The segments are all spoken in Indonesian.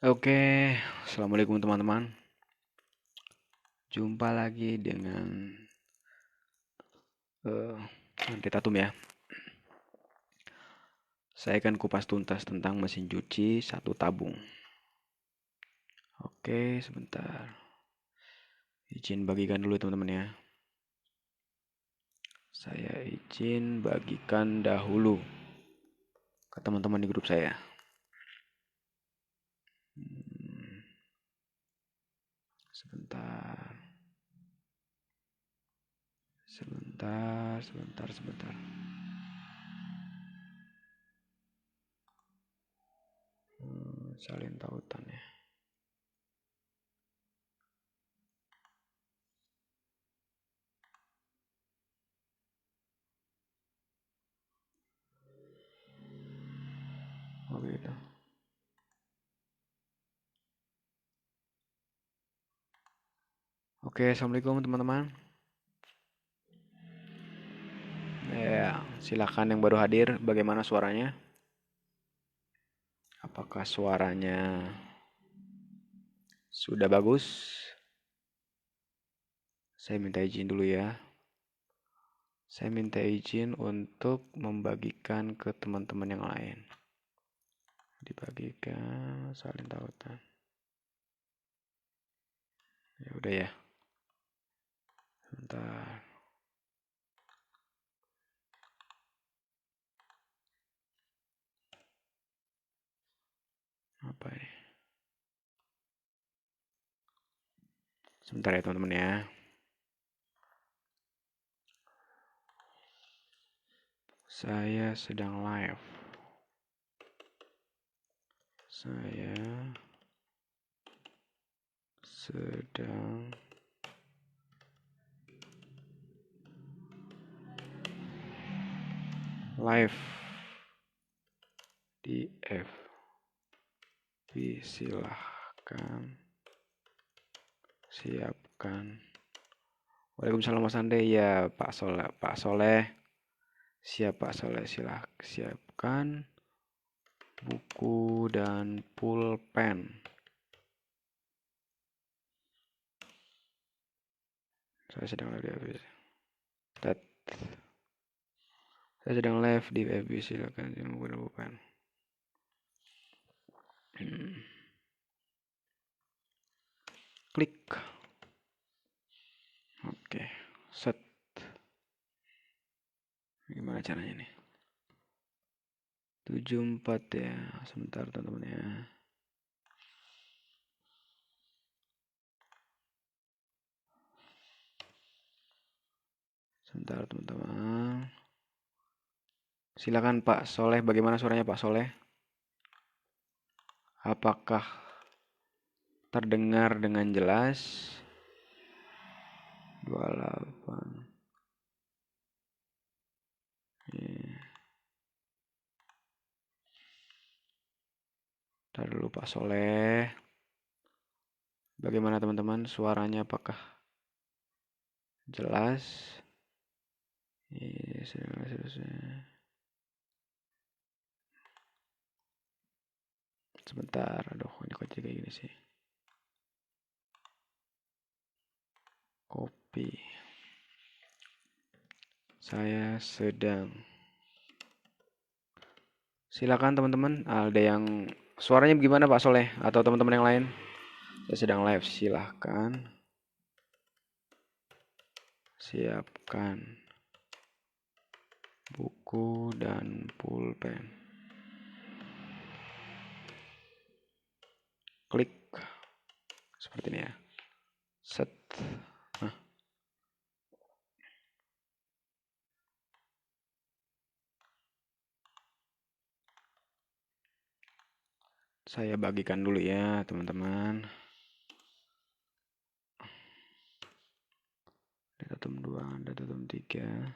Oke, assalamualaikum teman-teman. Jumpa lagi dengan uh, Nanti Tatum ya. Saya akan kupas tuntas tentang mesin cuci satu tabung. Oke, sebentar. Izin bagikan dulu teman-teman ya. Saya izin bagikan dahulu ke teman-teman di grup saya. Sebentar. Sebentar. Salin tautan ya. Oh gitu. Oke, assalamualaikum teman-teman. Ya, silakan yang baru hadir. Bagaimana suaranya? Apakah suaranya sudah bagus? Saya minta izin dulu ya. Saya minta izin untuk membagikan ke teman-teman yang lain. Dibagikan, salin tautan. Ya udah ya. Bentar. Apa ini? Sebentar ya teman-teman ya. Saya sedang live. Saya sedang live di FB. Silahkan siapkan. Waalaikumsalam Mas Ande. Ya Pak Soleh. Pak Soleh. Siap Pak Soleh. Siapkan buku dan pulpen. Saya sedang live di FB. Saya sedang live di FB. Silakan buku dan pulpen. Klik. Oke. Set. Gimana caranya nih? 74 ya. Sebentar teman-teman ya. Sebentar teman-teman. Silakan Pak Soleh. Bagaimana suaranya Pak Soleh? Apakah terdengar dengan jelas? 28. Ntar dulu Pak Soleh. Bagaimana teman-teman? Suaranya apakah jelas? Sebentar. Aduh, ini kok jadi kayak gini sih. Kopi. Saya sedang. Silakan teman-teman. Ada yang suaranya gimana Pak Soleh atau teman-teman yang lain? Saya sedang live. Silahkan siapkan buku dan pulpen. Klik seperti ini ya. Set. Nah, saya bagikan dulu ya teman-teman. Datum 2, datum 3.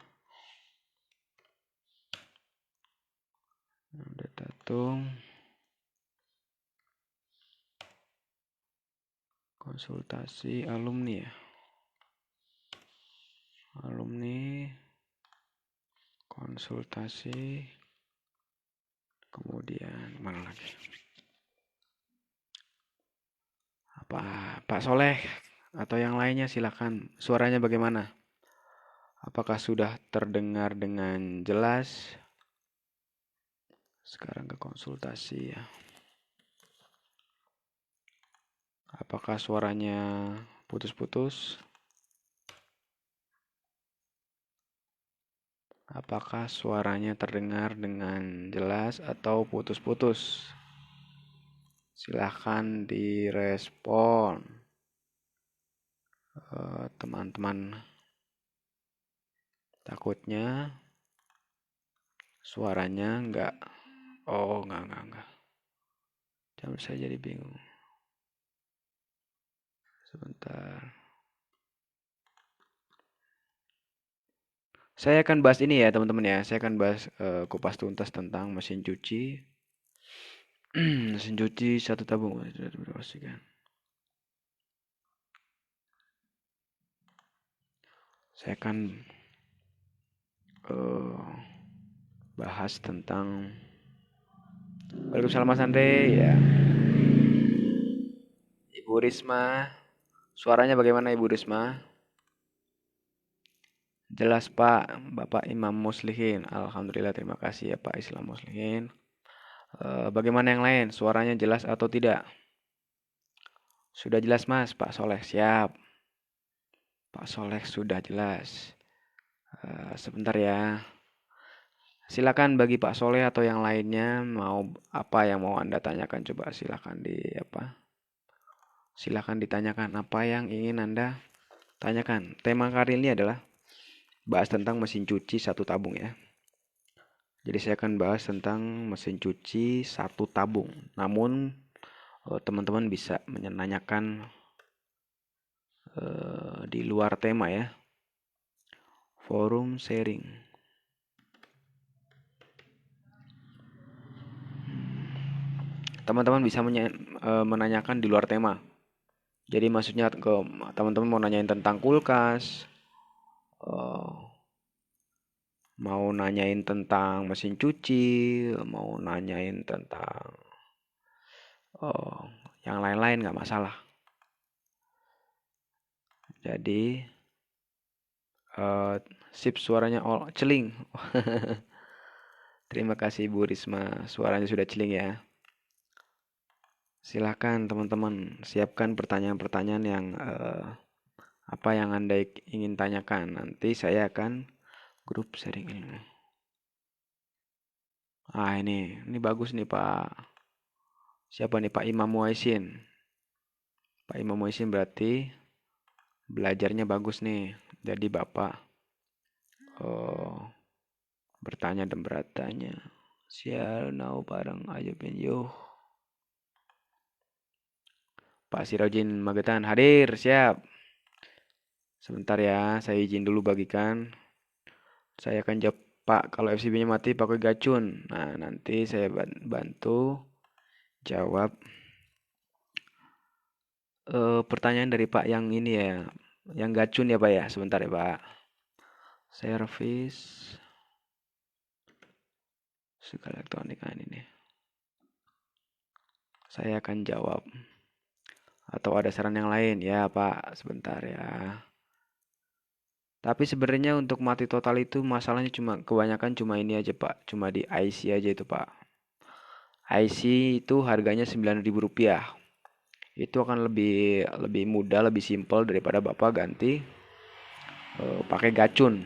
Datum konsultasi alumni ya. Alumni konsultasi, kemudian mana lagi? Pak Soleh atau yang lainnya silakan. Suaranya bagaimana? Apakah sudah terdengar dengan jelas? Sekarang ke konsultasi ya. Apakah suaranya putus-putus? Apakah suaranya terdengar dengan jelas atau putus-putus? Silahkan direspon, teman-teman. Takutnya suaranya enggak. Oh, enggak. Jangan saya jadi bingung. Sebentar. Saya akan bahas ini ya, teman-teman ya. Saya akan bahas kupas tuntas tentang mesin cuci. Mesin cuci satu tabung sudah dipastikan. Saya akan bahas tentang. Waalaikumsalam Mas Andre ya. Ibu Risma, suaranya bagaimana Ibu Risma? Jelas Pak, Bapak Imam Muslihin. Alhamdulillah, terima kasih ya Pak Islam Muslihin. Bagaimana yang lain? Suaranya jelas atau tidak? Sudah jelas Mas, Pak Soleh siap. Pak Soleh sudah jelas. Sebentar ya. Silakan bagi Pak Soleh atau yang lainnya mau apa yang mau Anda tanyakan, coba silakan silakan ditanyakan apa yang ingin Anda tanyakan. Tema kali ini adalah bahas tentang mesin cuci satu tabung ya. Jadi saya akan bahas tentang mesin cuci satu tabung. Namun teman-teman bisa menanyakan di luar tema ya. Forum sharing. Teman-teman bisa menanyakan di luar tema. Jadi maksudnya ke teman-teman mau nanyain tentang kulkas, mau nanyain tentang mesin cuci, mau nanyain tentang yang lain-lain nggak masalah. Jadi sip suaranya celing. Terima kasih Bu Risma, suaranya sudah celing ya. Silakan teman-teman siapkan pertanyaan-pertanyaan yang apa yang Anda ingin tanyakan. Nanti saya akan grup sharing ini. Ini bagus nih Pak. Siapa nih Pak Imam Muaisin? Pak Imam Muaisin berarti belajarnya bagus nih. Jadi Bapak bertanya dan bertanya. Sial now bareng ayo penyo. Pak Sirojin Magetan hadir, siap. Sebentar ya, saya izin dulu bagikan. Saya akan jawab Pak, kalau FCB-nya mati pakai gacun. Nah, nanti saya bantu jawab pertanyaan dari Pak yang ini ya. Yang gacun ya Pak ya, sebentar ya Pak. Servis segala elektronik ini. Saya akan jawab. Atau ada saran yang lain? Ya Pak, sebentar ya. Tapi sebenarnya untuk mati total itu masalahnya kebanyakan cuma ini aja Pak. Cuma di IC aja itu Pak. IC itu harganya Rp9.000. Itu akan lebih mudah, lebih simpel daripada Bapak ganti pakai gacun.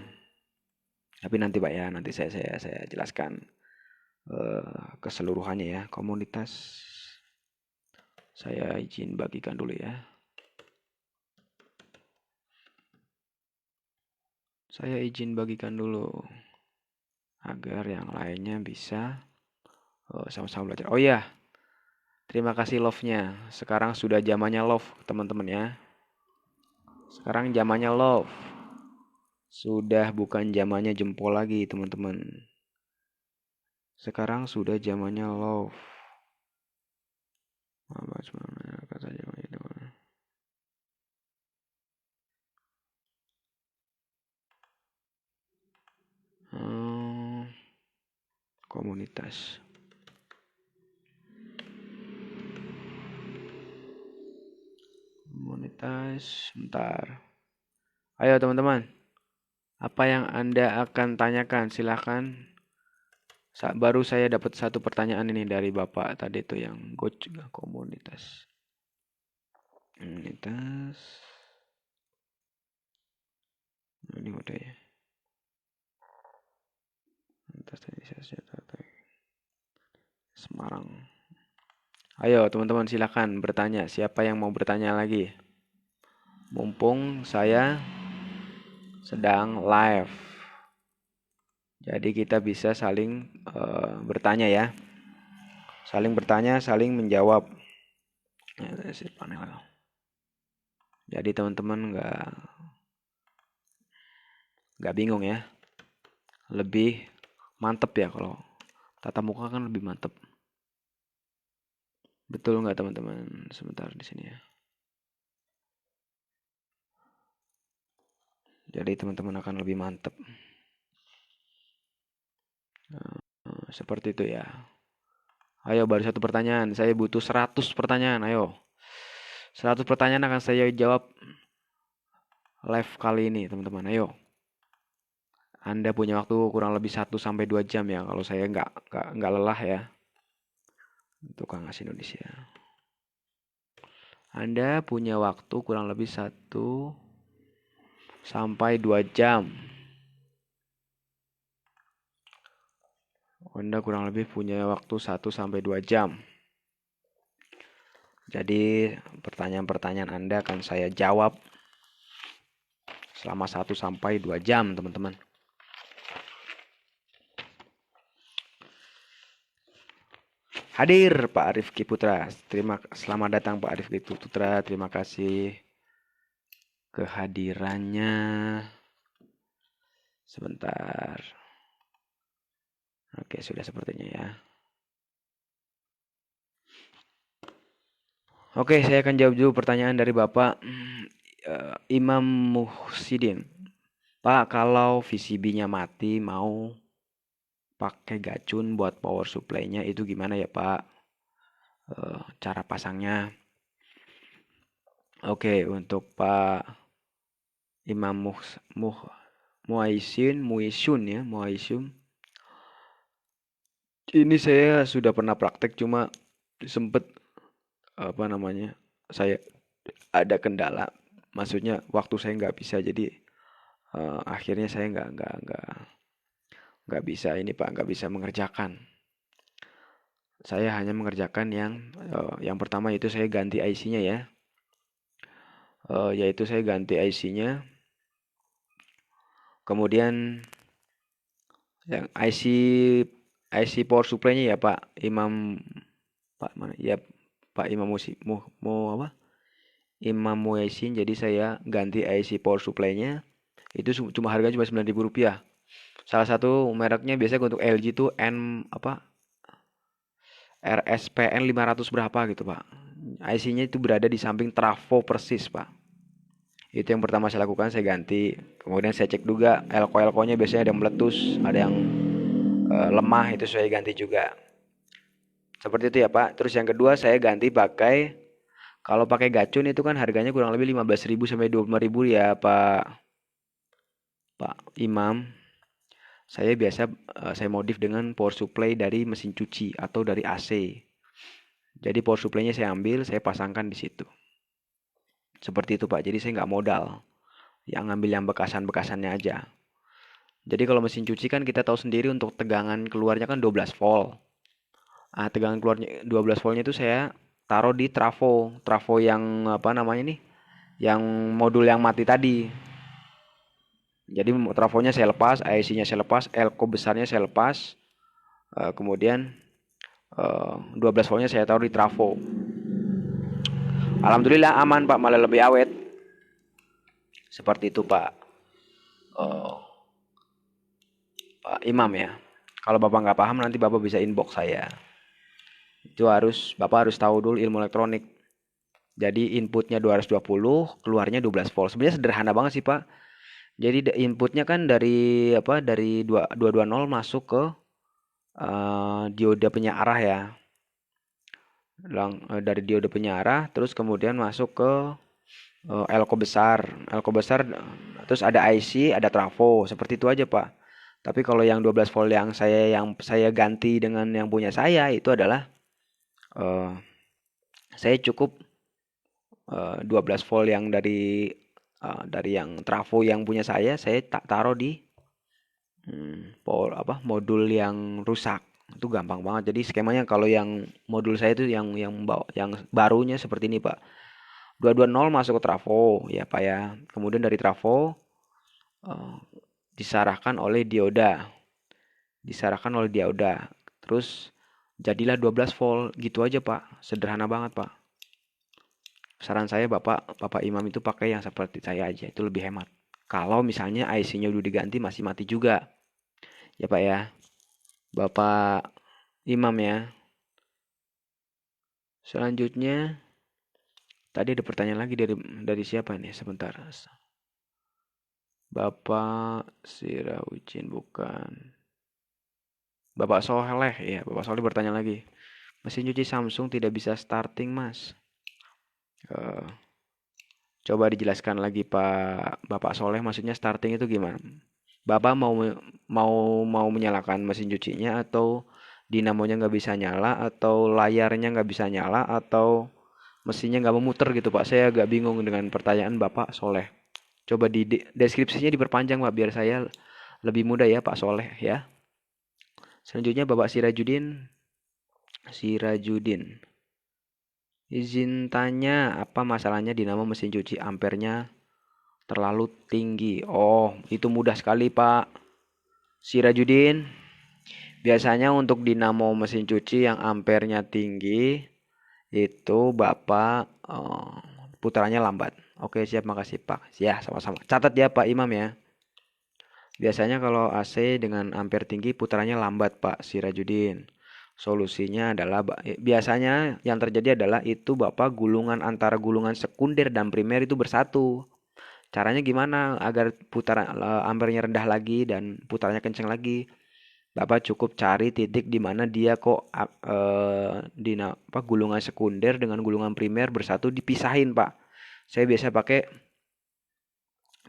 Tapi nanti Pak ya, nanti saya jelaskan keseluruhannya ya. Komunitas saya izin bagikan dulu ya. Saya izin bagikan dulu agar yang lainnya bisa sama-sama belajar. Oh iya, terima kasih love-nya. Sekarang sudah zamannya love, teman-teman ya. Sekarang zamannya love. Sudah bukan zamannya jempol lagi, teman-teman. Sekarang sudah zamannya love. Komunitas. komunitas. Bentar. Ayo teman-teman. Apa yang Anda akan tanyakan? Silahkan. Baru saya dapat satu pertanyaan ini dari Bapak tadi itu yang komunitas. Komunitas. Ini udah ya. Semarang. Ayo teman-teman silakan bertanya. Siapa yang mau bertanya lagi? Mumpung saya sedang live. Jadi kita bisa saling bertanya ya. Saling bertanya, saling menjawab. Jadi teman-teman nggak bingung ya. Lebih mantep ya kalau tatap muka kan lebih mantep. Betul nggak teman-teman? Sebentar di sini ya. Jadi teman-teman akan lebih mantep. Seperti itu ya. Ayo baru satu pertanyaan. Saya butuh 100 pertanyaan. Ayo. 100 pertanyaan akan saya jawab live kali ini teman-teman. Ayo. Anda punya waktu kurang lebih 1-2 jam ya. Kalau saya nggak lelah ya. Tukang As Indonesia. Anda punya waktu kurang lebih 1-2 jam. Anda kurang lebih punya waktu 1-2 jam. Jadi pertanyaan-pertanyaan Anda akan saya jawab selama 1-2 jam teman-teman. Hadir Pak Rifki Putra. Selamat datang Pak Rifki Putra. Terima kasih kehadirannya. Sebentar. Oke, sudah sepertinya ya. Oke, saya akan jawab dulu pertanyaan dari Bapak Imam Muhsidin. Pak, kalau VCB-nya mati mau pakai gacun buat power supply-nya itu gimana ya Pak? Cara pasangnya. Oke, untuk Pak Imam Muaisyun ya, Muaisyun. Ini saya sudah pernah praktek cuma sempet saya ada kendala. Maksudnya waktu saya nggak bisa jadi akhirnya saya nggak bisa ini Pak, nggak bisa mengerjakan. Saya hanya mengerjakan yang pertama itu saya ganti IC-nya ya. Yaitu saya ganti IC-nya. Kemudian yang IC power supply-nya ya Pak Imam Pak mana? Ya Pak Imam apa? Imam Muhsin. Jadi saya ganti IC power supply-nya. Itu cuma harganya cuma Rp9.000. Salah satu mereknya biasanya untuk LG itu RSPN 500 berapa gitu Pak. IC-nya itu berada di samping trafo persis Pak. Itu yang pertama saya lakukan, saya ganti. Kemudian saya cek juga elko-elkonya biasanya ada yang meletus, ada yang lemah, itu saya ganti juga. Seperti itu ya Pak. Terus yang kedua saya ganti kalau pakai gacun itu kan harganya kurang lebih 15.000 sampai 25.000 ya Pak Imam. Saya modif dengan power supply dari mesin cuci atau dari AC. Jadi power supply-nya saya ambil, saya pasangkan di situ. Seperti itu Pak. Jadi saya nggak modal. Yang ngambil yang bekasan-bekasannya aja. Jadi kalau mesin cuci kan kita tahu sendiri untuk tegangan keluarnya kan 12 volt. Tegangan keluarnya 12 voltnya itu saya taruh di trafo yang yang modul yang mati tadi. Jadi trafonya saya lepas, IC-nya saya lepas, elko besarnya saya lepas, kemudian 12 voltnya saya taruh di trafo. Alhamdulillah aman Pak, malah lebih awet. Seperti itu Pak Imam ya. Kalau Bapak nggak paham nanti Bapak bisa inbox saya. Bapak harus tahu dulu ilmu elektronik. Jadi inputnya 220, keluarnya 12 volt. Sebenarnya sederhana banget sih Pak. Jadi inputnya kan dari 220 masuk ke dioda penyearah ya. Dari dioda penyearah terus kemudian masuk ke elko besar, elko besar, terus ada IC, ada trafo, seperti itu aja Pak. Tapi kalau yang 12 volt yang saya ganti dengan yang punya saya itu adalah eh, saya cukup 12 volt yang dari yang trafo yang punya saya tak taruh di modul yang rusak. Itu gampang banget. Jadi skemanya kalau yang modul saya itu yang barunya seperti ini Pak. 220 masuk ke trafo ya Pak ya. Kemudian dari trafo eh, disarahkan oleh dioda. Disarahkan oleh dioda. Terus jadilah 12 volt. Gitu aja Pak. Sederhana banget Pak. Saran saya Bapak Imam itu pakai yang seperti saya aja. Itu lebih hemat. Kalau misalnya IC-nya udah diganti masih mati juga. Ya Pak ya. Bapak Imam ya. Selanjutnya tadi ada pertanyaan lagi dari siapa nih? Sebentar. Bapak Siraucin bukan. Bapak Soleh ya. Bapak Soleh bertanya lagi. Mesin cuci Samsung tidak bisa starting, Mas. Eh, Coba dijelaskan lagi Bapak Soleh, maksudnya starting itu gimana? Bapak mau menyalakan mesin cucinya atau dinamonya nggak bisa nyala atau layarnya nggak bisa nyala atau mesinnya nggak memutar gitu Pak. Saya agak bingung dengan pertanyaan Bapak Soleh. Coba deskripsinya diperpanjang Pak biar saya lebih mudah ya Pak Soleh ya. Selanjutnya Bapak Sirajudin. Sirajudin. Izin tanya apa masalahnya dinamo mesin cuci ampernya terlalu tinggi. Oh, itu mudah sekali Pak Sirajudin. Biasanya untuk dinamo mesin cuci yang ampernya tinggi itu Bapak putarannya lambat. Oke, siap, makasih Pak. Ya, sama-sama. Catat ya Pak Imam ya. Biasanya kalau AC dengan ampere tinggi putarannya lambat Pak Sirajudin. Solusinya adalah biasanya yang terjadi adalah itu Bapak gulungan antara gulungan sekunder dan primer itu bersatu. Caranya gimana agar putaran ampernya rendah lagi dan putarannya kencang lagi? Bapak cukup cari titik di mana dia kok gulungan sekunder dengan gulungan primer bersatu dipisahin, Pak. Saya biasa pakai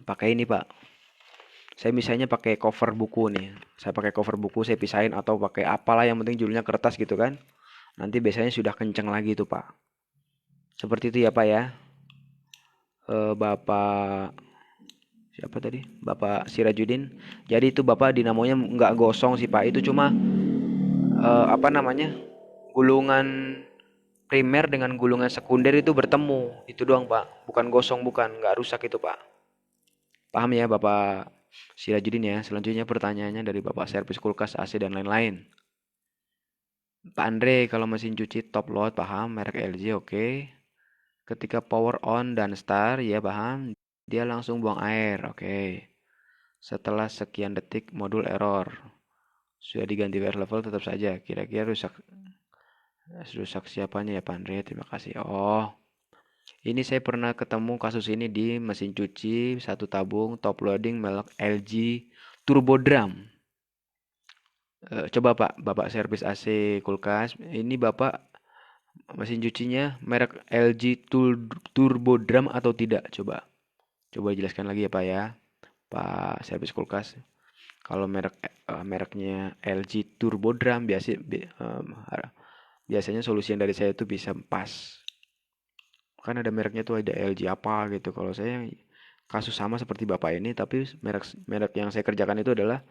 pakai ini, Pak. Saya misalnya pakai cover buku nih. Saya pakai cover buku, saya pisahin atau pakai apalah yang penting judulnya kertas gitu kan. Nanti biasanya sudah kencang lagi tuh, Pak. Seperti itu ya, Pak ya. Bapak siapa tadi? Bapak Sirajudin. Jadi itu Bapak dinamonya nggak gosong sih, Pak. Itu cuma apa namanya? Gulungan primer dengan gulungan sekunder itu bertemu. Itu doang, Pak. Bukan gosong, bukan. Nggak rusak itu, Pak. Paham ya, Bapak Sirajudin ya. Selanjutnya pertanyaannya dari Bapak servis kulkas, AC, dan lain-lain. Pak Andre, kalau mesin cuci top load, paham. Merek LG, oke. Ketika power on dan start, ya paham. Dia langsung buang air, oke. Setelah sekian detik, modul error. Sudah diganti wear level, tetap saja. Kira-kira rusak siapanya ya, Pak Andre? Terima kasih. Oh, ini saya pernah ketemu kasus ini di mesin cuci satu tabung top loading merek LG Turbo Drum. Coba Pak, Bapak servis AC kulkas. Ini Bapak mesin cucinya merek LG Turbo Drum atau tidak? Coba jelaskan lagi ya Pak ya. Pak servis kulkas. Kalau mereknya LG Turbo Drum biasanya solusi yang dari saya itu bisa pas. Kan ada mereknya tuh ada LG apa gitu. Kalau saya kasus sama seperti Bapak ini tapi merek merek yang saya kerjakan itu adalah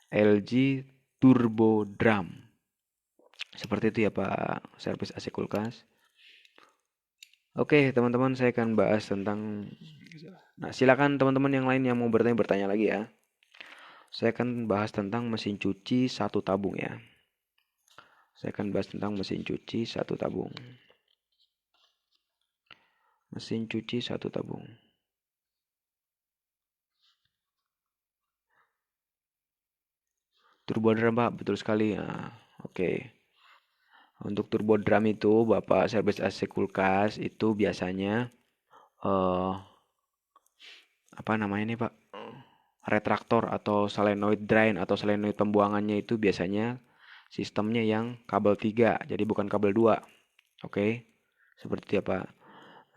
LG Turbo Drum. Seperti itu ya Pak servis AC kulkas. Oke, teman-teman saya akan bahas tentang silakan teman-teman yang lain yang mau bertanya lagi ya. Saya akan bahas tentang mesin cuci satu tabung ya. Saya akan bahas tentang mesin cuci satu tabung. Mesin cuci satu tabung. Turbo drum Pak, betul sekali. Nah, oke. Untuk turbo drum itu Bapak servis AC kulkas itu biasanya eh apa namanya nih Pak? Retraktor atau solenoid drain atau solenoid pembuangannya itu biasanya sistemnya yang kabel 3, jadi bukan kabel 2. Oke. Seperti apa?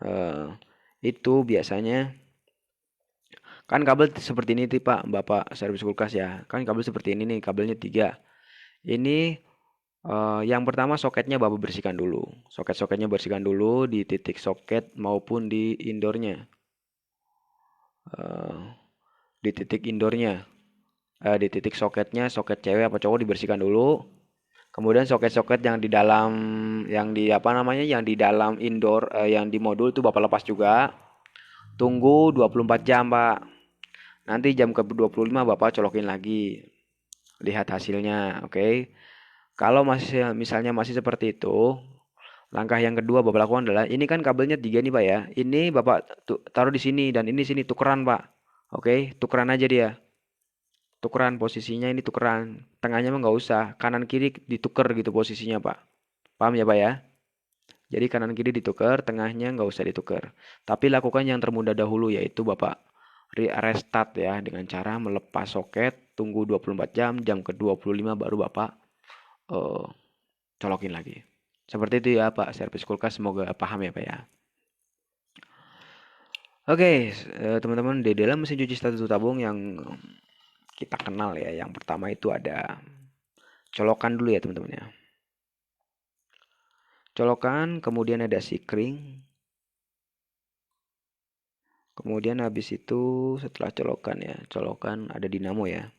Eh itu biasanya kan kabel seperti ini nih Pak, Bapak servis kulkas ya. Kan kabel seperti ini nih, kabelnya 3. Ini yang pertama soketnya Bapak bersihkan dulu. Soket-soketnya bersihkan dulu di titik soket maupun di indoornya. Eh, di titik indoornya, di titik soketnya, soket cewek apa cowok dibersihkan dulu. Kemudian soket-soket yang di dalam, yang di apa namanya, yang di dalam indoor, yang di modul itu Bapak lepas juga. Tunggu 24 jam, Pak. Nanti jam ke-25 Bapak colokin lagi. Lihat hasilnya, oke. Kalau masih misalnya masih seperti itu, langkah yang kedua Bapak lakukan adalah ini kan kabelnya 3 nih, Pak ya. Ini Bapak taruh di sini dan ini sini tukeran, Pak. Oke, tukeran aja dia. Tukeran posisinya ini tukeran. Tengahnya mah nggak usah. Kanan kiri dituker gitu posisinya, Pak. Paham ya, Pak ya? Jadi kanan kiri ditukar, tengahnya nggak usah ditukar. Tapi lakukan yang termudah dahulu yaitu Bapak restart ya dengan cara melepas soket, tunggu 24 jam, jam ke-25 baru Bapak eh, colokin lagi. Seperti itu ya Pak, servis kulkas semoga paham ya Pak ya. Oke, teman-teman di dalam mesin cuci satu tabung yang kita kenal ya, yang pertama itu ada colokan dulu ya teman-teman ya. Colokan, kemudian ada sikring. Kemudian habis itu setelah colokan ya, colokan ada dinamo ya.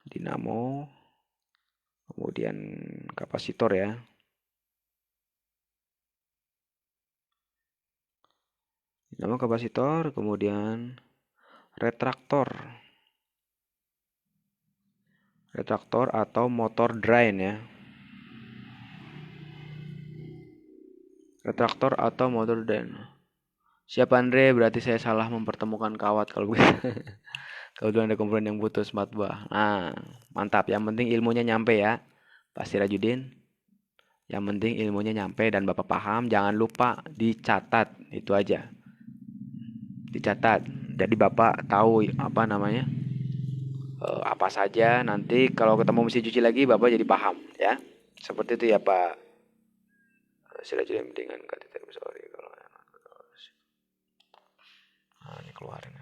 Dinamo, kemudian kapasitor ya. Dinamo kapasitor, kemudian retraktor. Retraktor atau motor drain ya. Retraktor atau motor drain. Siap Andre, berarti saya salah mempertemukan kawat kalau begitu. Kebetulan ada komponen yang putus matbah. Nah, mantap. Yang penting ilmunya nyampe ya. Pasti Rajudin. Yang penting ilmunya nyampe dan Bapak paham. Jangan lupa dicatat. Itu aja. Dicatat. Jadi Bapak tahu apa namanya. Apa saja nanti kalau ketemu mesin cuci lagi Bapak jadi paham ya. Seperti itu ya Pak. Sudah jadi mendingan kateter sorry kalau ini keluarin.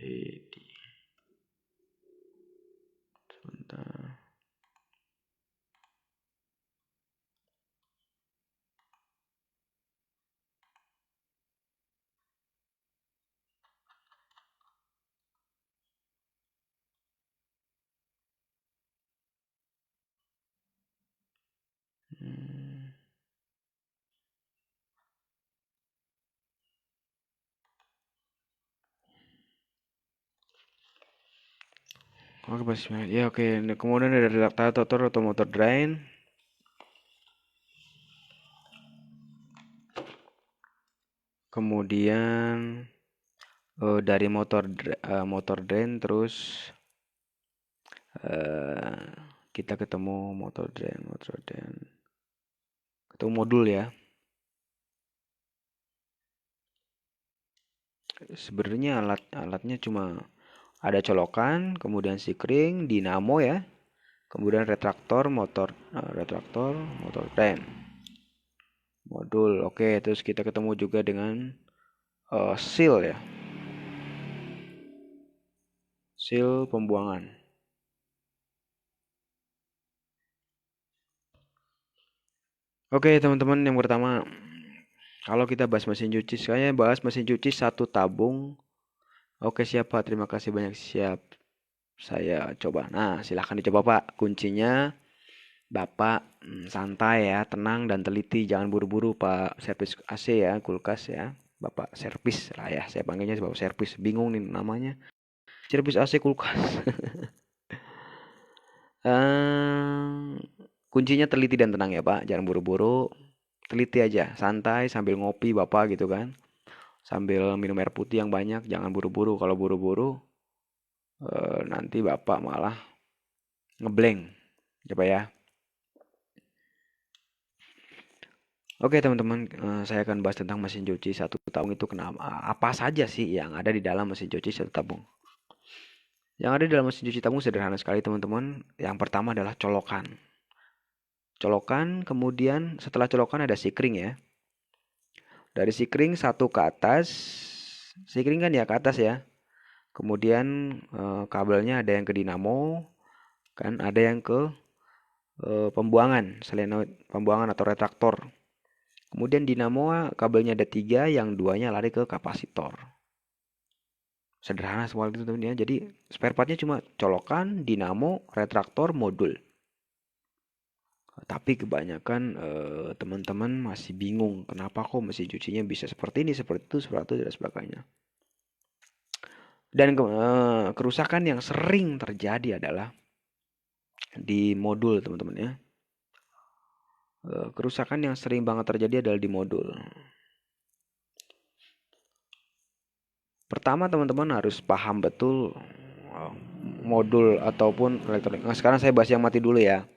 Hedi. Sebentar. Hmm. Oke, pas ya oke. Nah, kemudian ada relaktator atau motor drain. Kemudian dari motor drain terus eh, kita ketemu motor drain. Ketemu modul ya. Sebenarnya alatnya cuma ada colokan, kemudian sikring, dinamo ya. Kemudian retraktor, motor drain. Modul. Oke, terus kita ketemu juga dengan seal ya. Seal pembuangan. Oke, teman-teman, yang pertama kalau kita bahas mesin cuci, saya bahas mesin cuci satu tabung. Oke, siapa? Terima kasih banyak siap. Saya coba. Nah, silahkan dicoba Pak. Kuncinya Bapak santai ya, tenang dan teliti. Jangan buru-buru Pak servis AC ya, kulkas ya. Bapak servis lah ya, saya panggilnya Bapak servis. Bingung nih namanya. Servis AC kulkas. Kuncinya teliti dan tenang ya Pak. Jangan buru-buru. Teliti aja, santai sambil ngopi Bapak gitu kan. Sambil minum air putih yang banyak, jangan buru-buru. Kalau buru-buru nanti Bapak malah ngeblank. Coba ya. Oke teman-teman, saya akan bahas tentang mesin cuci satu tabung itu kenapa, apa saja sih yang ada di dalam mesin cuci satu tabung. Yang ada di dalam mesin cuci tabung sederhana sekali teman-teman. Yang pertama adalah colokan. Colokan, kemudian setelah colokan ada sikring ya. Dari sikring satu ke atas, sikring kan ya ke atas ya. Kemudian kabelnya ada yang ke dinamo, kan ada yang ke pembuangan, solenoid pembuangan atau retraktor. Kemudian dinamo kabelnya ada 3, yang 2-nya lari ke kapasitor. Sederhana semua itu teman ya. Jadi spare partnya cuma colokan, dinamo, retraktor, modul. Tapi kebanyakan teman-teman masih bingung kenapa kok mesin cucinya bisa seperti ini, seperti itu, dan sebagainya. Dan kerusakan yang sering terjadi adalah di modul teman-teman ya. Kerusakan yang sering banget terjadi adalah di modul. Pertama teman-teman harus paham betul modul ataupun elektronik. Nah, sekarang saya bahas yang mati dulu ya.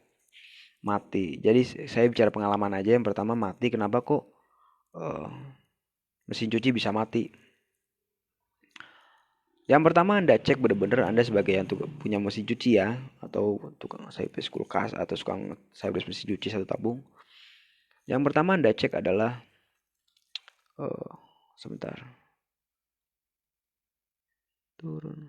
Mati. Jadi saya bicara pengalaman aja. Yang pertama mati. Kenapa kok mesin cuci bisa mati? Yang pertama Anda cek benar-benar Anda sebagai yang punya mesin cuci ya, atau tukang servis kulkas atau tukang servis mesin cuci satu tabung. Yang pertama Anda cek adalah sebentar. Turun.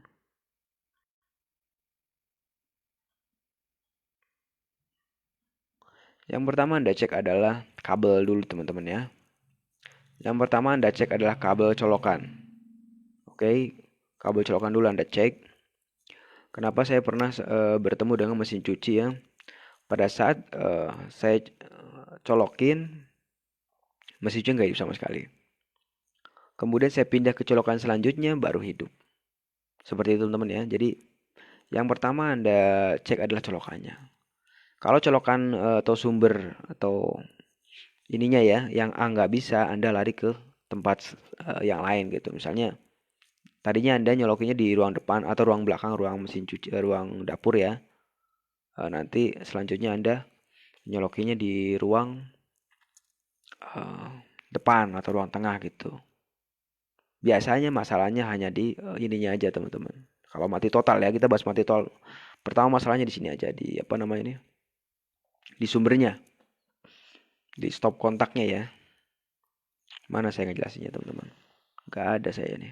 Yang pertama Anda cek adalah kabel dulu teman-teman ya. Yang pertama Anda cek adalah kabel colokan. Oke, kabel colokan dulu Anda cek. Kenapa saya pernah bertemu dengan mesin cuci ya. Pada saat saya colokin, mesin cuci nggak hidup sama sekali. Kemudian saya pindah ke colokan selanjutnya baru hidup. Seperti itu teman-teman ya. Jadi yang pertama Anda cek adalah colokannya. Kalau colokan atau sumber atau ininya ya yang A nggak bisa, Anda lari ke tempat yang lain gitu. Misalnya tadinya Anda nyolokinnya di ruang depan atau ruang belakang, ruang mesin cuci, ruang dapur ya. Nanti selanjutnya Anda nyolokinnya di ruang depan atau ruang tengah gitu. Biasanya masalahnya hanya di ininya aja teman-teman. Kalau mati total ya, kita bahas mati total. Pertama masalahnya di sini aja, di apa namanya ini? Di sumbernya. Di stop kontaknya ya. Mana saya ngejelasinnya teman-teman? Gak ada saya nih.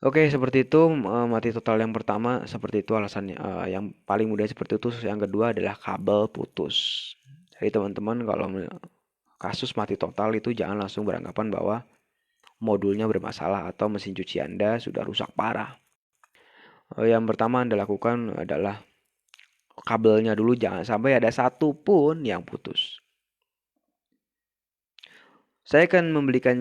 Oke, seperti itu mati total yang pertama seperti itu alasannya. Yang paling mudah seperti itu. Yang kedua adalah kabel putus. Jadi teman-teman kalau kasus mati total itu jangan langsung beranggapan bahwa modulnya bermasalah atau mesin cuci Anda sudah rusak parah. Yang pertama Anda lakukan adalah kabelnya dulu jangan sampai ada satu pun yang putus. Saya akan memberikan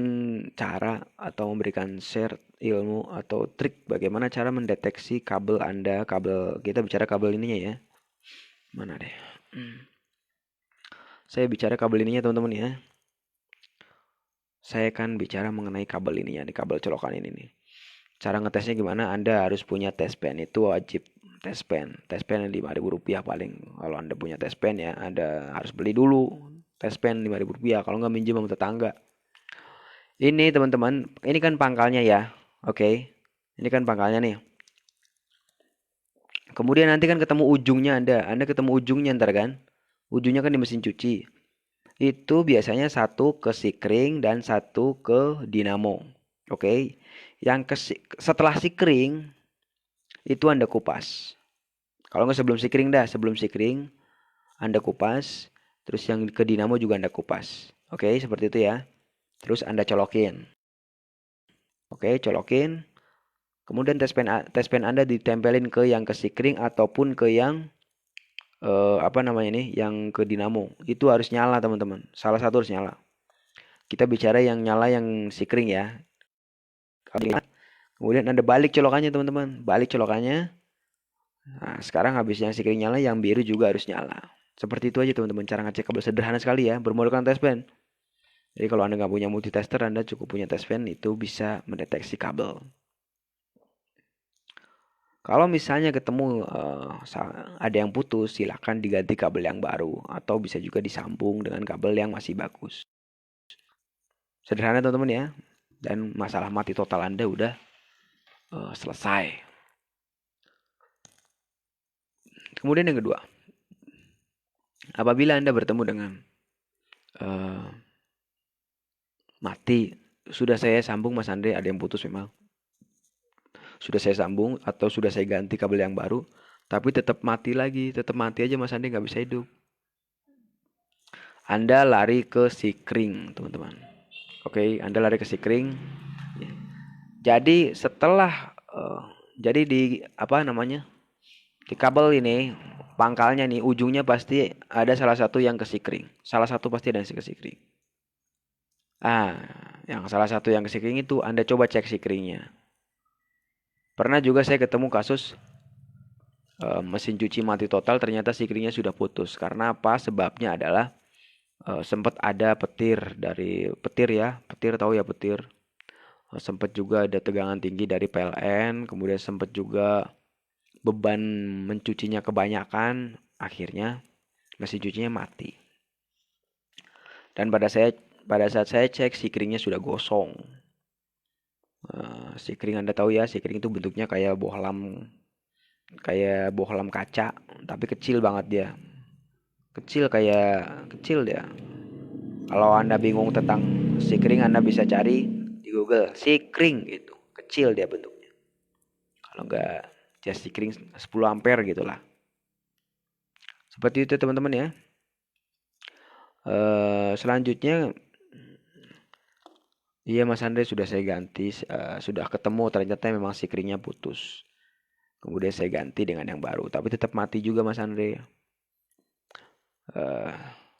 cara atau memberikan share ilmu atau trik bagaimana cara mendeteksi kabel Anda, kita bicara kabel ininya ya. Mana deh? Saya bicara kabel ininya teman-teman ya. Saya akan bicara mengenai kabel ininya, di kabel colokan ini nih. Cara ngetesnya gimana? Anda harus punya test pen, itu wajib. Test pen Rp5.000 paling. Kalau Anda punya test pen ya, Anda harus beli dulu. Test pen Rp5.000, kalau nggak minjem sama tetangga. Ini teman-teman, ini kan pangkalnya ya. Oke. Ini kan pangkalnya nih. Kemudian nanti kan ketemu ujungnya Anda ketemu ujungnya ntar kan. Ujungnya kan di mesin cuci. Itu biasanya satu ke sikring dan satu ke dinamo. Oke. Setelah sikring itu Anda kupas. Kalau nggak sebelum sikring dah, sebelum sikring Anda kupas, terus yang ke dinamo juga Anda kupas. Oke, seperti itu ya. Terus Anda colokin. Oke, colokin. Kemudian tes pen Anda ditempelin ke yang ke sikring ataupun ke yang apa namanya ini, yang ke dinamo. Itu harus nyala, teman-teman. Salah satu harus nyala. Kita bicara yang nyala yang sikring ya. Kemudian Anda balik colokannya, teman-teman. Balik colokannya. Nah, sekarang habis yang sikring nyala, yang biru juga harus nyala. Seperti itu aja, teman-teman. Cara ngecek kabel sederhana sekali ya, bermodalkan test pen. Jadi kalau Anda nggak punya multitester, Anda cukup punya test pen, itu bisa mendeteksi kabel. Kalau misalnya ketemu ada yang putus, silahkan diganti kabel yang baru atau bisa juga disambung dengan kabel yang masih bagus. Sederhana teman-teman ya. Dan masalah mati total Anda udah selesai. Kemudian yang kedua, apabila Anda bertemu dengan eh, mati, sudah saya sambung Mas Andre, ada yang putus memang. Sudah saya sambung atau sudah saya ganti kabel yang baru, tapi tetap mati lagi, tetap mati aja Mas Andre, nggak bisa hidup. Anda lari ke Sikring, teman-teman. Oke, Anda lari ke Sikring. Jadi setelah jadi di apa namanya? Di kabel ini pangkalnya nih ujungnya pasti ada salah satu yang ke Sikring. Salah satu pasti ada yang ke Sikring. Ah, yang salah satu yang ke Sikring itu Anda coba cek Sikringnya. Pernah juga saya ketemu kasus mesin cuci mati total, ternyata Sikringnya sudah putus. Karena apa? Sebabnya adalah sempat ada petir ya, petir tahu ya petir. Sempat juga ada tegangan tinggi dari PLN, kemudian sempat juga beban mencucinya kebanyakan, akhirnya mesin cucinya mati. Dan pada saat saya cek Sikringnya sudah gosong. Sikring Anda tahu ya, Sikring itu bentuknya kayak bohlam kaca, tapi kecil banget dia. Kecil dia. Kalau Anda bingung tentang Sikring, Anda bisa cari di Google Sikring gitu. Kecil dia bentuknya. Kalau enggak just Sikring 10 ampere gitulah. Seperti itu teman-teman ya. Selanjutnya, iya Mas Andre sudah saya ganti, sudah ketemu ternyata memang Sikringnya putus. Kemudian saya ganti dengan yang baru, tapi tetap mati juga Mas Andre.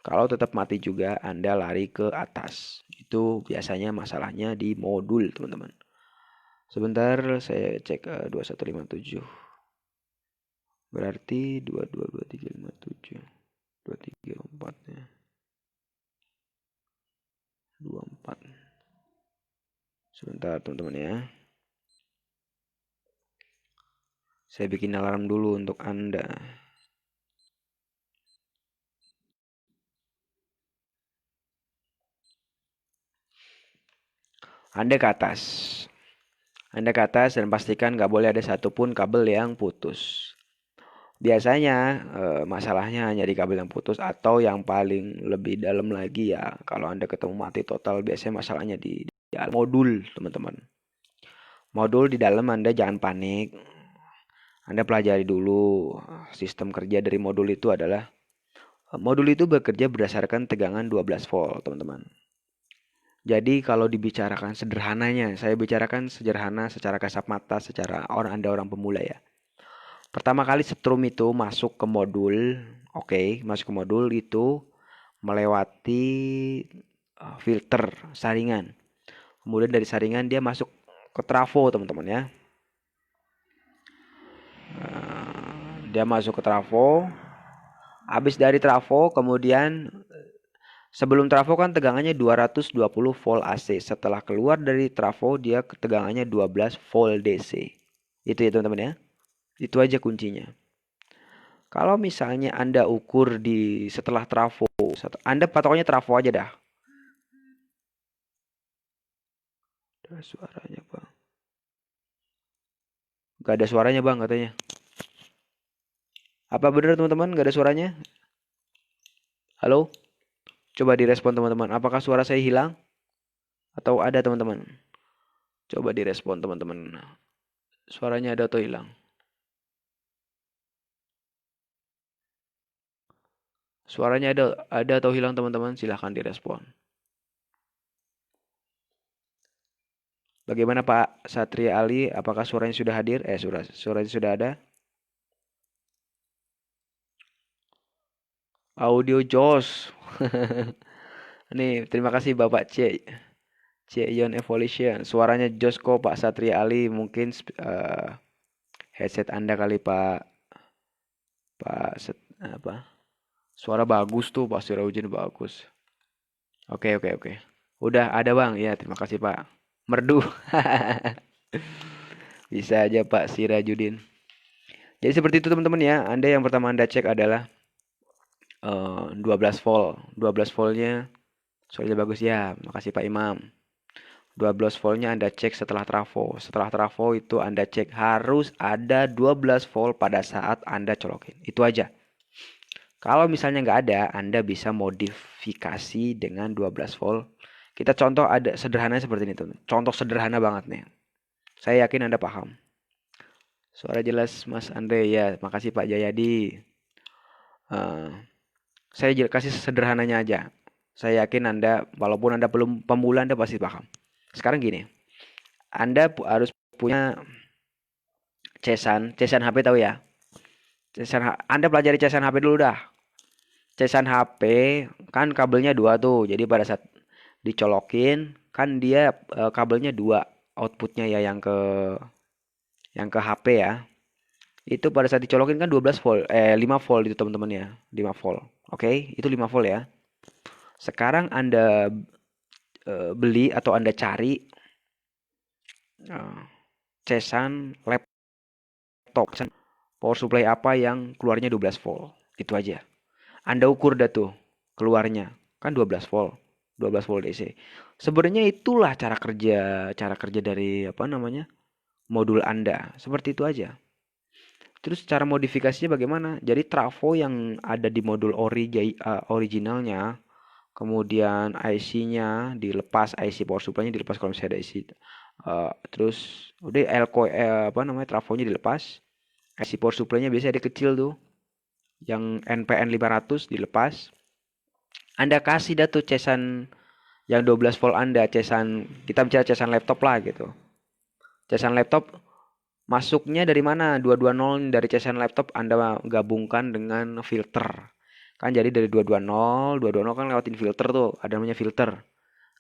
Kalau tetap mati juga, Anda lari ke atas. Itu biasanya masalahnya di modul, teman-teman. Sebentar, saya cek 2157. Berarti 222357. 234 ya. 24. Sebentar, teman-teman ya. Saya bikin alarm dulu untuk Anda. Anda ke atas. Anda ke atas dan pastikan nggak boleh ada satupun kabel yang putus. Biasanya masalahnya hanya di kabel yang putus atau yang paling lebih dalam lagi ya. Kalau Anda ketemu mati total biasanya masalahnya di modul, teman-teman. Modul di dalam Anda jangan panik. Anda pelajari dulu sistem kerja dari modul itu adalah modul itu bekerja berdasarkan tegangan 12 volt, teman-teman. Jadi kalau dibicarakan sederhananya, saya bicarakan sederhana secara kasat mata, secara Anda orang pemula ya. Pertama kali setrum itu masuk ke modul, masuk ke modul itu melewati filter saringan. Kemudian dari saringan dia masuk ke trafo, teman-teman ya. Dia masuk ke trafo. Habis dari trafo, kemudian sebelum trafo kan tegangannya 220 volt AC. Setelah keluar dari trafo dia tegangannya 12 volt DC. Itu ya teman-teman ya. Itu aja kuncinya. Kalau misalnya Anda ukur di setelah trafo, Anda patokannya trafo aja dah. Ada suaranya bang. Gak ada suaranya bang katanya. Apa benar teman-teman gak ada suaranya? Halo? Coba direspon teman-teman. Apakah suara saya hilang? Atau ada teman-teman? Coba direspon teman-teman. Suaranya ada atau hilang? Suaranya ada atau hilang teman-teman? Silahkan direspon. Bagaimana Pak Satria Ali? Apakah suaranya sudah hadir? Suaranya sudah ada? Audio Jos. Nih, terima kasih Bapak C. Ion Evolution. Suaranya Jos kok Pak Satria Ali. Mungkin headset Anda kali Pak. Apa? Suara bagus tuh Pak Sirojin bagus. Oke. Udah ada Bang. Ya, terima kasih Pak. Merdu. Bisa aja Pak Sirajudin. Jadi seperti itu teman-teman ya. Anda yang pertama Anda cek adalah 12 volt. 12 voltnya suaranya bagus ya. Makasih Pak Imam. 12 voltnya Anda cek setelah trafo. Setelah trafo itu Anda cek harus ada 12 volt pada saat Anda colokin. Itu aja. Kalau misalnya nggak ada, Anda bisa modifikasi dengan 12 volt. Kita contoh ada sederhana seperti ini teman. Contoh sederhana banget nih. Saya yakin Anda paham. Suara jelas Mas Andre ya. Makasih Pak Jayadi. Eh, saya kasih sederhananya aja. Saya yakin Anda, walaupun Anda belum pemula, Anda pasti paham. Sekarang gini, Anda harus punya cesan HP tahu ya? Anda pelajari cesan HP dulu dah. Cesan HP kan kabelnya dua tuh. Jadi pada saat dicolokin kan dia kabelnya dua outputnya ya yang ke HP ya. Itu pada saat dicolokin kan 12 volt 5 volt itu teman-teman ya. 5 volt. Oke, itu 5 volt ya. Sekarang Anda beli atau Anda cari cesan laptop, power supply apa yang keluarnya 12 volt. Itu aja. Anda ukur dah tuh keluarnya. Kan 12 volt. 12 volt DC. Sebenarnya itulah cara kerja dari apa namanya? Modul Anda. Seperti itu aja. Terus cara modifikasinya bagaimana? Jadi trafo yang ada di modul originalnya, kemudian IC-nya dilepas, IC power supply-nya dilepas kalau misalnya ada IC. Terus udah apa namanya trafonya dilepas, IC power supply-nya biasanya ada kecil tuh, yang NPN 500 dilepas. Anda kasih dah tuh cesan yang 12 volt Anda, cesan kita bicara cesan laptop lah gitu. Cesan laptop masuknya dari mana? 220 dari cesan laptop Anda gabungkan dengan filter. Kan jadi dari 220 kan lewatin filter tuh, ada namanya filter.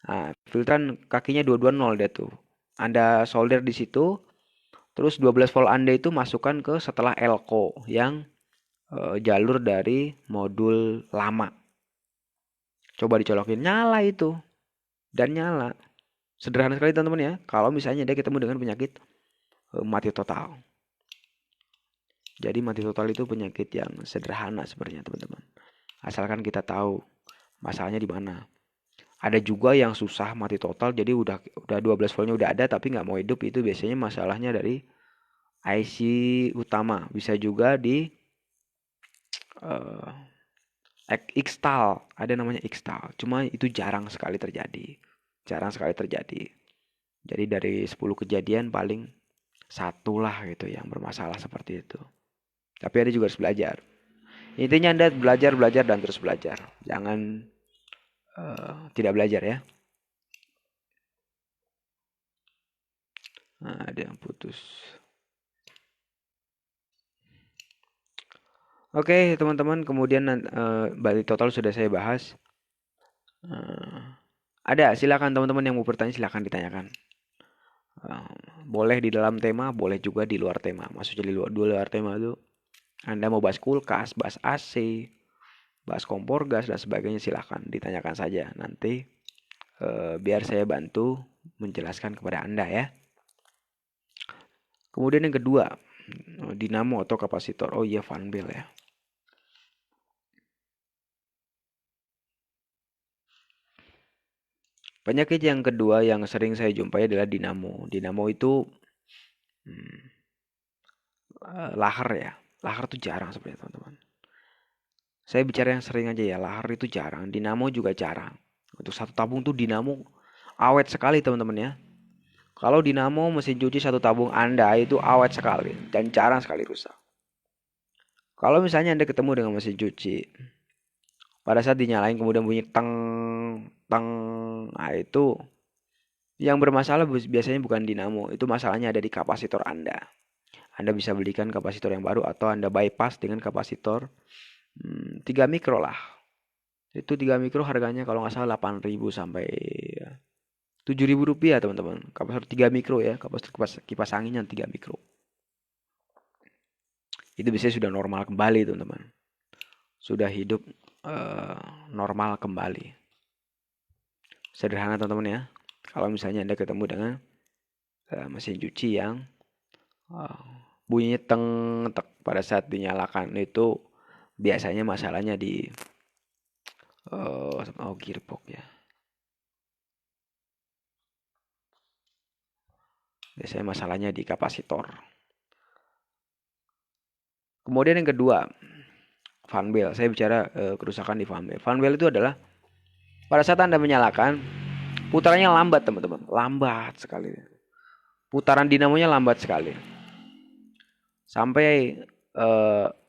Nah, filteran kakinya 220 dia tuh. Anda solder di situ, terus 12 volt Anda itu masukkan ke setelah elko yang jalur dari modul lama. Coba dicolokin, nyala itu. Dan nyala. Sederhana sekali teman-teman ya. Kalau misalnya dia ketemu dengan penyakit mati total. Jadi mati total itu penyakit yang sederhana sebenarnya teman-teman. Asalkan kita tahu masalahnya di mana. Ada juga yang susah mati total, jadi udah 12 voltnya udah ada tapi nggak mau hidup, itu biasanya masalahnya dari IC utama. Bisa juga di uh, X-style, ada namanya X-style. Cuma itu jarang sekali terjadi. Jarang sekali terjadi. Jadi dari 10 kejadian paling satu lah gitu yang bermasalah seperti itu. Tapi Anda juga harus belajar. Intinya Anda belajar, belajar, dan terus belajar. Jangan tidak belajar ya. Nah, ada yang putus. Oke, teman-teman, kemudian balik total sudah saya bahas. Ada, silakan teman-teman yang mau bertanya silakan ditanyakan. Boleh di dalam tema, boleh juga di luar tema. Maksudnya di luar tema itu Anda mau bahas kulkas, bahas AC, bahas kompor gas dan sebagainya silakan ditanyakan saja. Nanti biar saya bantu menjelaskan kepada Anda ya. Kemudian yang kedua, dinamo atau kapasitor. Oh iya, fanbel ya. Penyakit yang kedua yang sering saya jumpai adalah dinamo. Dinamo itu lahar ya. Lahar itu jarang sebenarnya teman-teman. Saya bicara yang sering aja ya. Lahar itu jarang. Dinamo juga jarang. Untuk satu tabung tuh dinamo awet sekali teman-teman ya. Kalau dinamo mesin cuci satu tabung Anda itu awet sekali dan jarang sekali rusak. Kalau misalnya Anda ketemu dengan mesin cuci, pada saat dinyalain kemudian bunyi teng teng, nah itu yang bermasalah biasanya bukan dinamo, itu masalahnya ada di kapasitor Anda. Anda bisa belikan kapasitor yang baru atau Anda bypass dengan kapasitor 3 mikro lah. Itu 3 mikro harganya kalau nggak salah 8.000 sampai 7.000 rupiah teman-teman. Kapasitor 3 mikro ya, kapasitor kipas angin yang 3 mikro. Itu biasanya sudah normal kembali teman-teman. Sudah hidup normal kembali. Sederhana teman-teman ya. Kalau misalnya Anda ketemu dengan mesin cuci yang bunyinya teng tek pada saat dinyalakan itu biasanya masalahnya di gearbox ya. Biasanya masalahnya di kapasitor. Kemudian yang kedua, fan bell. Saya bicara kerusakan di fan bell. Fan bell itu adalah pada saat Anda menyalakan, putarannya lambat, teman-teman. Lambat sekali. Putaran dinamonya lambat sekali. Sampai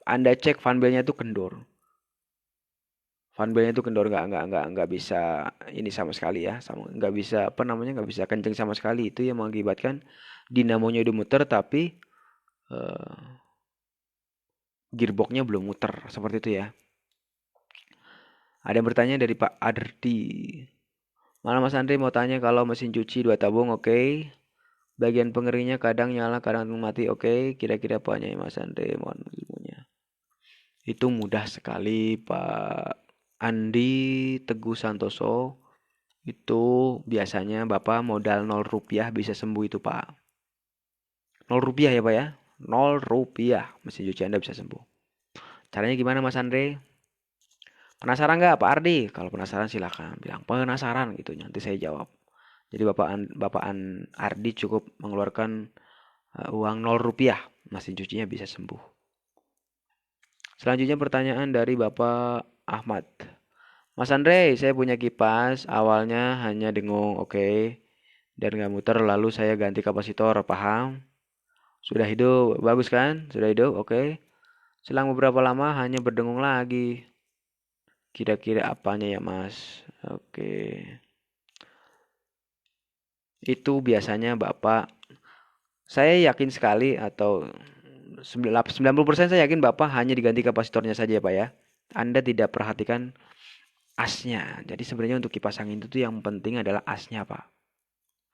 Anda cek fan bellnya itu kendor. Fan bellnya itu kendor, nggak bisa ini sama sekali ya, nggak bisa nggak bisa kenceng sama sekali. Itu yang mengakibatkan dinamonya udah muter tapi gearboxnya belum muter, seperti itu ya. Ada yang bertanya dari Pak Ardi. Malam Mas Andre mau tanya, kalau mesin cuci 2 tabung oke. Bagian pengeringnya kadang nyala kadang mati oke. Kira-kira apanya ya Mas Andre, mohon ilmunya. Itu mudah sekali Pak Andi Teguh Santoso. Itu biasanya Bapak modal 0 rupiah bisa sembuh itu Pak. 0 rupiah ya Pak ya. 0 rupiah mesin cuci Anda bisa sembuh. Caranya gimana Mas Andre? Penasaran nggak Pak Ardi? Kalau penasaran silakan bilang penasaran gitu. Nanti saya jawab. Jadi Bapak Ardi cukup mengeluarkan uang 0 rupiah. Mesin cucinya bisa sembuh. Selanjutnya pertanyaan dari Bapak Ahmad. Mas Andre, saya punya kipas. Awalnya hanya dengung, oke. Dan nggak muter, lalu saya ganti kapasitor, paham? Sudah hidup, bagus kan? Sudah hidup, oke. Selang beberapa lama hanya berdengung lagi. Kira-kira apanya ya mas? Oke. Itu biasanya Bapak, saya yakin sekali atau 90% saya yakin Bapak hanya diganti kapasitornya saja Pak ya. Anda tidak perhatikan asnya. Jadi sebenarnya untuk kipas angin itu tuh yang penting adalah asnya Pak.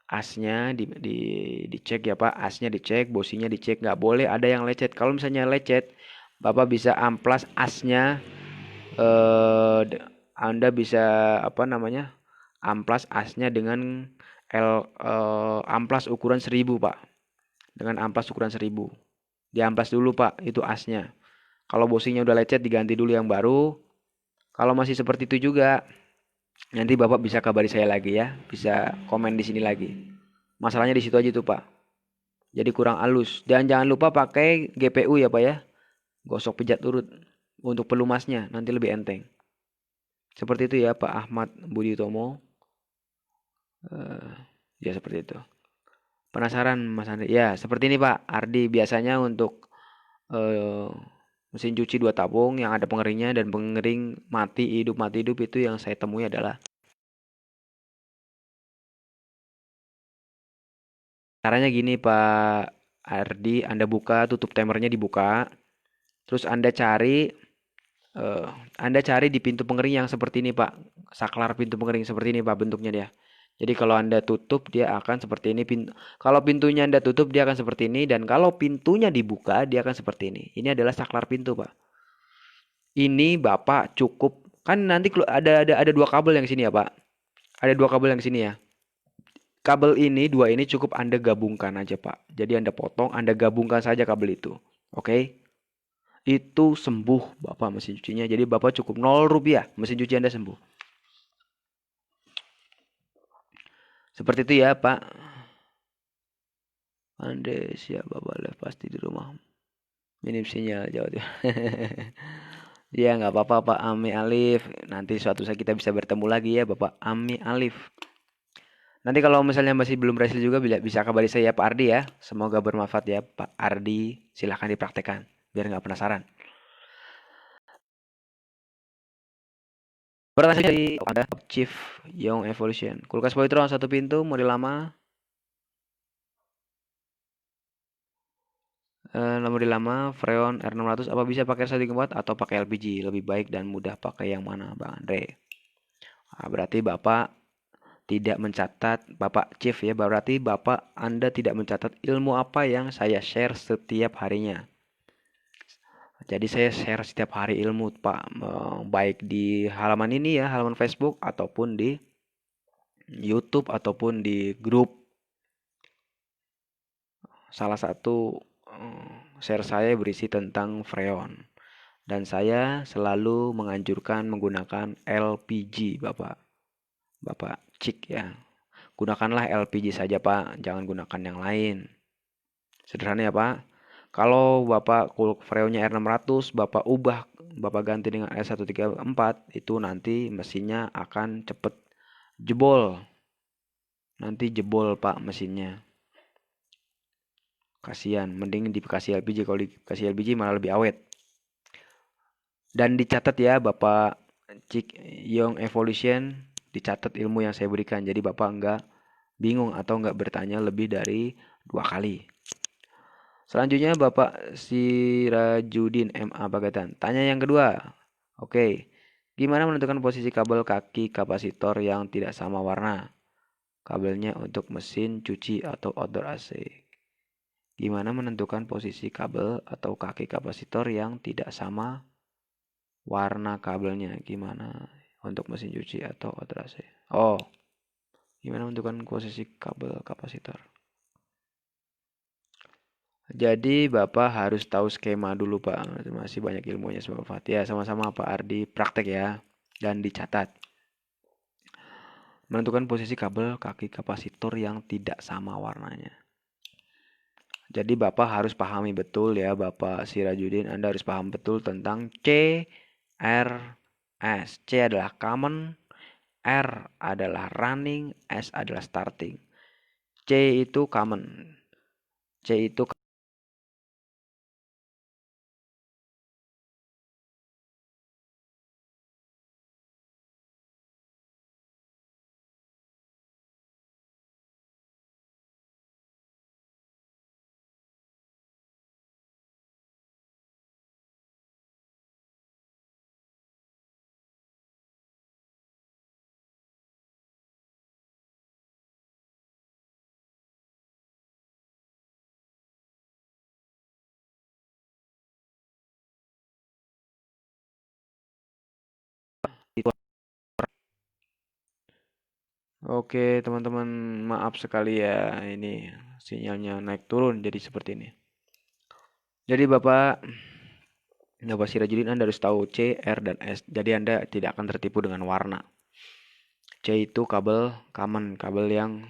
Asnya dicek ya Pak, asnya dicek, bosinya dicek, nggak boleh ada yang lecet. Kalau misalnya lecet, Bapak bisa amplas asnya, eh, Anda bisa apa namanya, amplas asnya dengan amplas ukuran 1000 Pak, dengan amplas ukuran 1000, diamplas dulu Pak, itu asnya. Kalau bosinya udah lecet diganti dulu yang baru. Kalau masih seperti itu juga, nanti Bapak bisa kabari saya lagi ya, bisa komen di sini lagi. Masalahnya di situ aja tuh Pak. Jadi kurang halus. Dan jangan lupa pakai GPU ya Pak ya. Gosok pijat urut untuk pelumasnya, nanti lebih enteng. Seperti itu ya Pak Ahmad Budi Utomo. Ya seperti itu. Penasaran Mas Andri? Ya seperti ini Pak Ardi. Biasanya untuk eh, mesin cuci 2 tabung yang ada pengeringnya dan pengering mati hidup itu yang saya temui adalah caranya gini Pak Ardi. Anda buka, tutup timernya dibuka. Terus eh, Anda cari di pintu pengering yang seperti ini Pak. Saklar pintu pengering seperti ini Pak bentuknya dia. Jadi kalau Anda tutup dia akan seperti ini. Kalau pintunya Anda tutup dia akan seperti ini. Dan kalau pintunya dibuka dia akan seperti ini. Ini adalah saklar pintu Pak. Ini Bapak cukup. Kan nanti ada 2 kabel yang sini ya Pak. Ada 2 kabel yang sini ya. Kabel ini, 2 ini cukup Anda gabungkan aja Pak. Jadi Anda potong, Anda gabungkan saja kabel itu. Oke? Itu sembuh Bapak mesin cucinya. Jadi Bapak cukup 0 rupiah. Mesin cuci Anda sembuh. Seperti itu ya Pak. Anda siap Bapak live pasti di rumah. Minim sinyal jauh. Ya nggak apa-apa Pak Ami Alif. Nanti suatu saat kita bisa bertemu lagi ya Bapak Ami Alif. Nanti kalau misalnya masih belum berhasil juga bisa kabari saya ya Pak Ardi ya. Semoga bermanfaat ya Pak Ardi. Silahkan dipraktekkan biar nggak penasaran. Pertanyaan dari ada Chief Young Evolution. Kulkas Polytron 1 pintu model lama. Model lama Freon R600 apa bisa pakai 1 gigawatt atau pakai LPG? Lebih baik dan mudah pakai yang mana Bang Andre? Nah, berarti Bapak tidak mencatat, Bapak Chief ya, berarti Bapak Anda tidak mencatat ilmu apa yang saya share setiap harinya. Jadi saya share setiap hari ilmu Pak, baik di halaman ini ya, halaman Facebook ataupun di YouTube ataupun di grup. Salah satu share saya berisi tentang freon. Dan saya selalu menganjurkan menggunakan LPG, Bapak. Bapak cik ya. Gunakanlah LPG saja, Pak. Jangan gunakan yang lain. Sederhana ya, Pak. Kalau Bapak freonnya R600, Bapak ganti dengan R134, itu nanti mesinnya akan cepet jebol. Nanti jebol, Pak, mesinnya. Kasihan, mending dikasih LPG. Kalau dikasih LPG malah lebih awet. Dan dicatat ya Bapak Cik Young Evolution, dicatat ilmu yang saya berikan. Jadi Bapak enggak bingung atau enggak bertanya lebih dari 2 kali. Selanjutnya Bapak Sirajudin MA Bagatan. Tanya yang kedua. Oke. Gimana menentukan posisi kabel kaki kapasitor yang tidak sama warna? Kabelnya untuk mesin cuci atau outdoor AC. Gimana menentukan posisi kabel atau kaki kapasitor yang tidak sama warna kabelnya? Gimana untuk mesin cuci atau outdoor AC? Oh, gimana menentukan posisi kabel kapasitor? Jadi Bapak harus tahu skema dulu Pak. Masih banyak ilmunya sama Pak. Ya, sama-sama Pak Ardi praktek ya. Dan dicatat. Menentukan posisi kabel kaki kapasitor yang tidak sama warnanya. Jadi Bapak harus pahami betul ya Bapak Sirajudin. Anda harus paham betul tentang CRS. C adalah common, R adalah running, S adalah starting. C itu common. C itu Oke, teman-teman, maaf sekali ya ini sinyalnya naik turun jadi seperti ini. Jadi Bapak Sirajudin Anda harus tahu C, R, dan S. Jadi Anda tidak akan tertipu dengan warna. C itu kabel common, kabel yang